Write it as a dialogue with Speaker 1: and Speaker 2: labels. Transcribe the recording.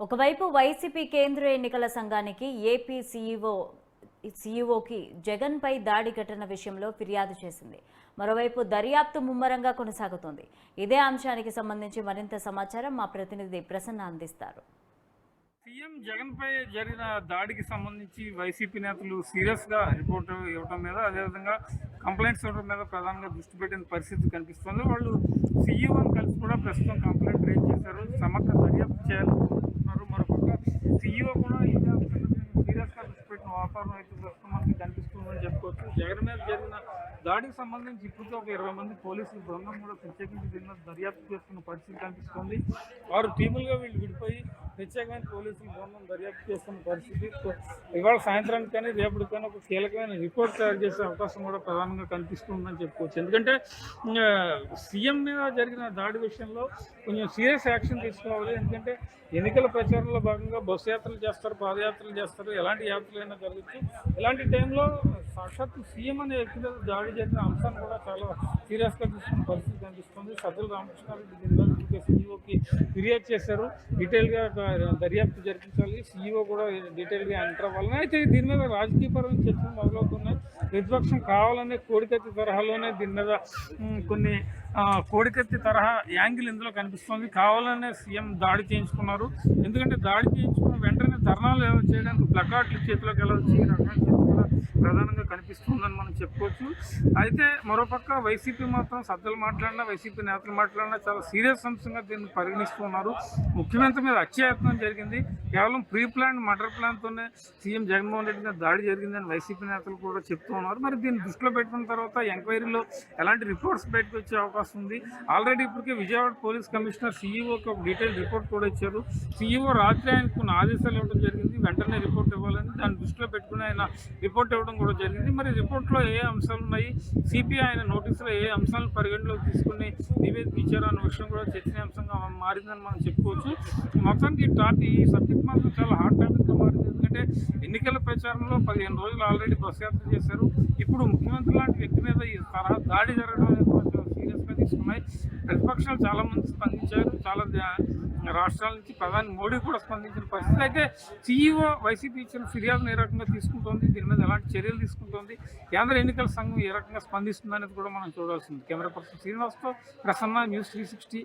Speaker 1: ఒకవైపు వైసీపీ కేంద్ర ఎన్నికల సంఘానికి ఏపీ సీఈఓకి జగన్పై దాడి ఘటన విషయంలో ఫిర్యాదు చేసింది. మరోవైపు దర్యాప్తు ముమ్మరంగా కొనసాగుతోంది. ఇదే అంశానికి సంబంధించి మరింత సమాచారం మా ప్రతినిధి ప్రసన్న అందిస్తారు.
Speaker 2: సీఎం జగన్ పై జరిగిన దాడికి సంబంధించి వైసీపీ నేతలు సీరియస్గా రిపోర్ట్ ఇవ్వడం మీద, అదేవిధంగా కంప్లైంట్స్ ఇవ్వడం మీద ప్రధానంగా దృష్టి పెట్టిన పరిస్థితి కనిపిస్తుంది. వాళ్ళు సీఈఓని కలిసి కూడా ప్రస్తుతం కంప్లైంట్ రేజ్ చేశారు. సమగ్ర దర్యాప్తు చేయాలనుకుంటున్నారు. మరొక సీఈఓ కూడా ఇదే సీరియస్గా దృష్టి పెట్టిన వాతావరణం అయితే ప్రస్తుతం మనకి కనిపిస్తుందని చెప్పుకోవచ్చు. జగన్ మీద జరిగిన దాడికి సంబంధించి ఇప్పటికే ఒక 20 మంది పోలీసులు బృందం కూడా ప్రత్యేకించి దీని మీద దర్యాప్తు చేస్తున్న పరిస్థితి కనిపిస్తుంది. 6 టీములుగా వీళ్ళు విడిపోయి ప్రత్యేకమైన పోలీసులు బృందం దర్యాప్తు చేస్తున్న పరిస్థితి. ఇవాళ సాయంత్రానికి కానీ రేపటికి కానీ ఒక కీలకమైన రిపోర్ట్ తయారు చేసే అవకాశం కూడా ప్రధానంగా కనిపిస్తుందని చెప్పుకోవచ్చు. ఎందుకంటే సీఎం మీద జరిగిన దాడి విషయంలో కొంచెం సీరియస్ యాక్షన్ తీసుకోవాలి. ఎందుకంటే ఎన్నికల ప్రచారంలో భాగంగా బస్సు యాత్రలు చేస్తారు, పాదయాత్రలు చేస్తారు, ఎలాంటి యాత్రలైనా జరగచ్చు. ఇలాంటి టైంలో సాక్షాత్తు సీఎం అనే వ్యక్తి మీద దాడి చేసిన అంశాన్ని కూడా చాలా సీరియస్గా తీసుకున్న పరిస్థితి కనిపిస్తుంది. సజ్జల రామకృష్ణారెడ్డి దీని మీద సీఈఓకి ఫిర్యాదు చేశారు. డీటెయిల్గా దర్యాప్తు జరిపించాలి, సీఈఓ కూడా డీటెయిల్గా ఎంటర్ అవ్వాలని. అయితే దీని మీద రాజకీయపరమైన చర్చలు మొదలవుతున్నాయి. ప్రతిపక్షం కావాలనే కోడికత్తి తరహాలోనే దీని మీద కొన్ని కోడికత్తి తరహా యాంగిల్ ఇందులో కనిపిస్తుంది. కావాలనే సీఎం దాడి చేయించుకున్నారు. ఎందుకంటే దాడి చేయించుకున్న వెంటనే ధర్నాలు చేయడానికి ప్లకార్డులు చేతిలోకి వెళ్ళవచ్చు ప్రధానంగా కనిపిస్తుందని మనం చెప్పుకోవచ్చు. అయితే మరోపక్క వైసీపీ మాత్రం సజ్జలు మాట్లాడినా, వైసీపీ నేతలు మాట్లాడినా చాలా సీరియస్ అంశంగా దీన్ని పరిగణిస్తున్నారు. ముఖ్యమంత్రి మీద హత్యాయత్నం జరిగింది, కేవలం ప్రీ ప్లాన్ మర్డర్ ప్లాన్తోనే సీఎం జగన్మోహన్ రెడ్డి మీద దాడి జరిగిందని వైసీపీ నేతలు కూడా చెప్తూ ఉన్నారు. మరి దీన్ని దృష్టిలో పెట్టుకున్న తర్వాత ఎంక్వైరీలో ఎలాంటి రిపోర్ట్స్ బయటకు వచ్చే అవకాశం ఉంది. ఆల్రెడీ ఇప్పటికే విజయవాడ పోలీస్ కమిషనర్ సీఈఓకి ఒక డీటెయిల్ రిపోర్ట్ కూడా ఇచ్చారు. సీఈఓ రాత్రి ఆయనకు కొన్ని ఆదేశాలు ఇవ్వడం జరిగింది, వెంటనే రిపోర్ట్ ఇవ్వాలని. దాన్ని దృష్టిలో పెట్టుకుని ఆయన రిపోర్ట్ ఇవ్వడం కూడా జరిగింది. మరి రిపోర్ట్లో ఏ అంశాలు ఉన్నాయి, సిపిఐ ఆయన నోటీసులో ఏ అంశాలను పరిగణలోకి తీసుకుని నివేదిక ఇచ్చారు అన్న విషయం కూడా చర్చనీయాంశంగా మారిందని మనం చెప్పుకోవచ్చు. మొత్తానికి ఈ సబ్జెక్ట్ మాత్రం చాలా హాట్ టాపిక్గా మారింది. ఎందుకంటే ఎన్నికల ప్రచారంలో 15 రోజులు ఆల్రెడీ బస్ యాత్ర చేశారు. ఇప్పుడు ముఖ్యమంత్రి లాంటి వ్యక్తి మీద ఈ తరహా దాడి జరగడం అనేది కూడా చాలా సీరియస్గా తీసుకున్నాయి. ప్రతిపక్షాలు చాలామంది స్పందించారు. చాలా రాష్ట్రాల నుంచి ప్రధాని మోడీ కూడా స్పందించిన పరిస్థితి. అయితే సీఈఓ వైసీపీ ఇచ్చిన ఫిర్యాదును ఏ రకంగా తీసుకుంటోంది, దీని మీద ఎలాంటి చర్యలు తీసుకుంటోంది, కేంద్ర ఎన్నికల సంఘం ఏ రకంగా స్పందిస్తుంది అనేది కూడా మనం చూడాల్సింది. కెమెరా పర్సన్ శ్రీనివాస్తో ప్రసన్న, న్యూస్ 360.